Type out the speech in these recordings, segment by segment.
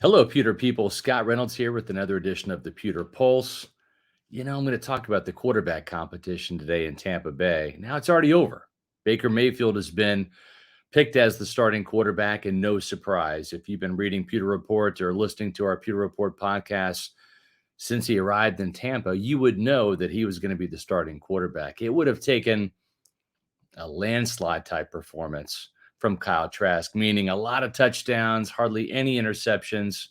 Hello, Pewter people. Scott Reynolds here with another edition of the Pewter Pulse. I'm going to talk about the quarterback competition today in Tampa Bay. Now it's already over. Baker Mayfield has been picked as the starting quarterback, and no surprise. If you've been reading Pewter Report or listening to our Pewter Report podcast since he arrived in Tampa, you would know that he was going to be the starting quarterback. It would have taken a landslide type performance from Kyle Trask, meaning a lot of touchdowns, hardly any interceptions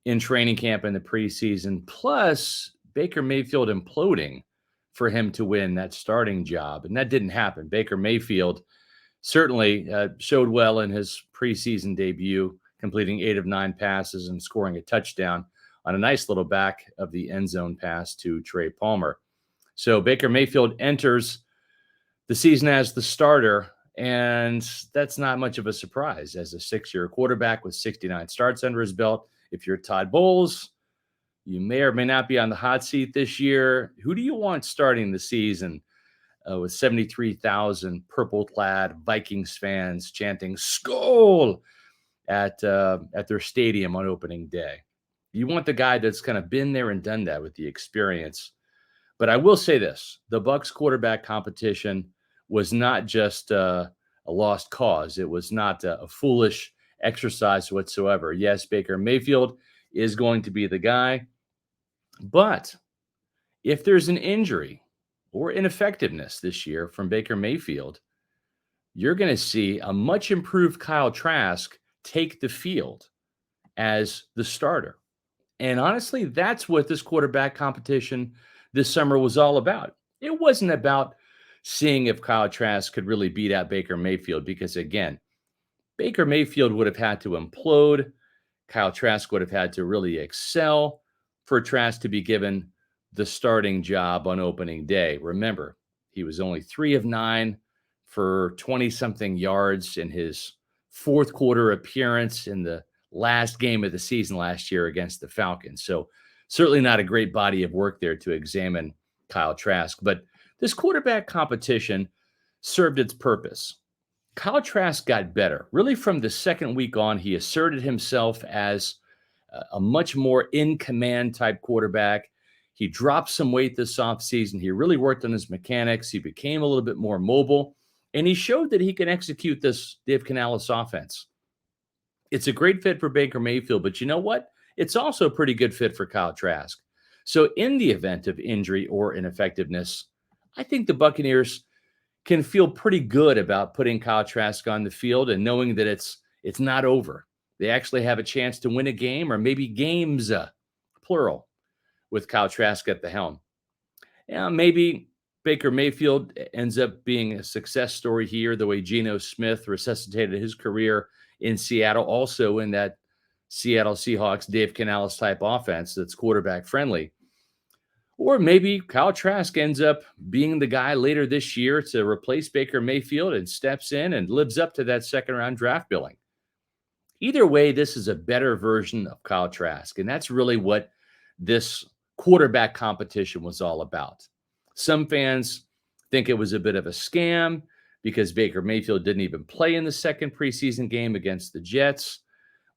in training camp in the preseason, plus Baker Mayfield imploding for him to win that starting job. And that didn't happen. Baker Mayfield certainly showed well in his preseason debut, completing 8 of 9 passes and scoring a touchdown on a nice little back of the end zone pass to Trey Palmer. So Baker Mayfield enters the season as the starter, and that's not much of a surprise as a 6-year quarterback with 69 starts under his belt. If you're Todd Bowles, you may or may not be on the hot seat this year. Who do you want starting the season with 73,000 purple-clad Vikings fans chanting "Skol" at their stadium on opening day? You want the guy that's kind of been there and done that with the experience. But I will say this: the Bucs quarterback competition was not just a lost cause. It was not a foolish exercise whatsoever. Yes, Baker Mayfield is going to be the guy, but if there's an injury or ineffectiveness this year from Baker Mayfield, you're going to see a much improved Kyle Trask take the field as the starter. And honestly, that's what this quarterback competition this summer was all about. It wasn't about seeing if Kyle Trask could really beat out Baker Mayfield, because again, Baker Mayfield would have had to implode. Kyle Trask would have had to really excel for Trask to be given the starting job on opening day. Remember, he was only 3 of 9 for 20-something yards in his fourth quarter appearance in the last game of the season last year against the Falcons. So certainly not a great body of work there to examine Kyle Trask. But this quarterback competition served its purpose. Kyle Trask got better. Really, from the second week on, he asserted himself as a much more in-command type quarterback. He dropped some weight this offseason. He really worked on his mechanics. He became a little bit more mobile, and he showed that he can execute this Dave Canales offense. It's a great fit for Baker Mayfield, but you know what? It's also a pretty good fit for Kyle Trask. So in the event of injury or ineffectiveness, I think the Buccaneers can feel pretty good about putting Kyle Trask on the field and knowing that it's not over. They actually have a chance to win a game, or maybe games, plural, with Kyle Trask at the helm. Maybe Baker Mayfield ends up being a success story here, the way Geno Smith resuscitated his career in Seattle, also in that Seattle Seahawks Dave Canales type offense that's quarterback friendly. Or maybe Kyle Trask ends up being the guy later this year to replace Baker Mayfield and steps in and lives up to that second-round draft billing. Either way, this is a better version of Kyle Trask, and that's really what this quarterback competition was all about. Some fans think it was a bit of a scam because Baker Mayfield didn't even play in the second preseason game against the Jets,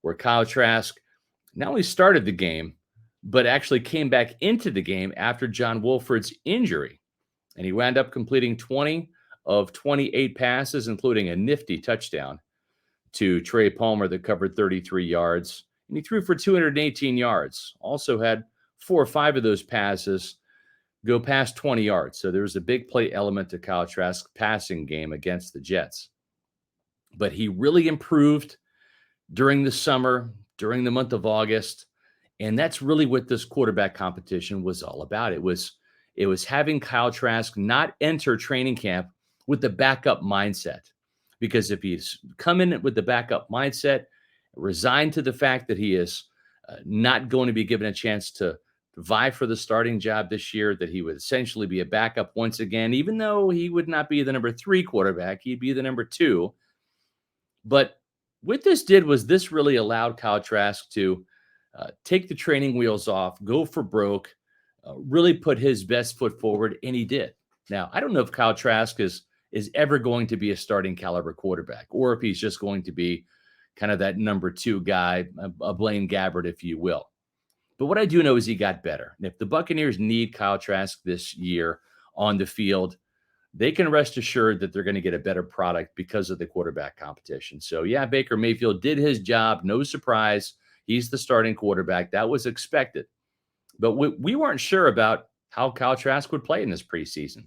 where Kyle Trask not only started the game, but actually came back into the game after John Wolford's injury. And he wound up completing 20 of 28 passes, including a nifty touchdown to Trey Palmer that covered 33 yards. And he threw for 218 yards. Also had 4 or 5 of those passes go past 20 yards. So there was a big play element to Kyle Trask's passing game against the Jets. But he really improved during the summer, during the month of August. And that's really what this quarterback competition was all about. It was having Kyle Trask not enter training camp with the backup mindset. Because if he's come in with the backup mindset, resigned to the fact that he is not going to be given a chance to vie for the starting job this year, that he would essentially be a backup once again, even though he would not be the number 3 quarterback, he'd be the number 2. But what this did was this really allowed Kyle Trask to take the training wheels off, go for broke, really put his best foot forward, and he did. Now, I don't know if Kyle Trask is ever going to be a starting caliber quarterback, or if he's just going to be kind of that number two guy, a Blaine Gabbert, if you will. But what I do know is he got better. And if the Buccaneers need Kyle Trask this year on the field, they can rest assured that they're going to get a better product because of the quarterback competition. So, yeah, Baker Mayfield did his job. No surprise. He's the starting quarterback. That was expected. But we weren't sure about how Kyle Trask would play in this preseason.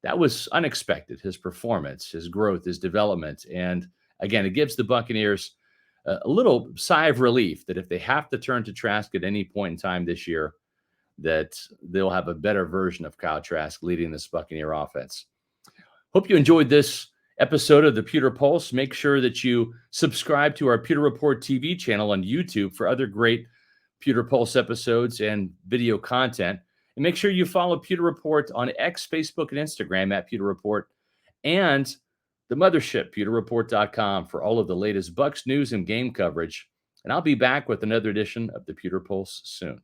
That was unexpected, his performance, his growth, his development. And again, it gives the Buccaneers a little sigh of relief that if they have to turn to Trask at any point in time this year, that they'll have a better version of Kyle Trask leading this Buccaneer offense. Hope you enjoyed this episode of the Pewter Pulse. Make sure that you subscribe to our Pewter Report TV channel on YouTube for other great Pewter Pulse episodes and video content. And make sure you follow Pewter Report on X, Facebook, and Instagram at Pewter Report, and the mothership, pewterreport.com, for all of the latest Bucs news and game coverage. And I'll be back with another edition of the Pewter Pulse soon.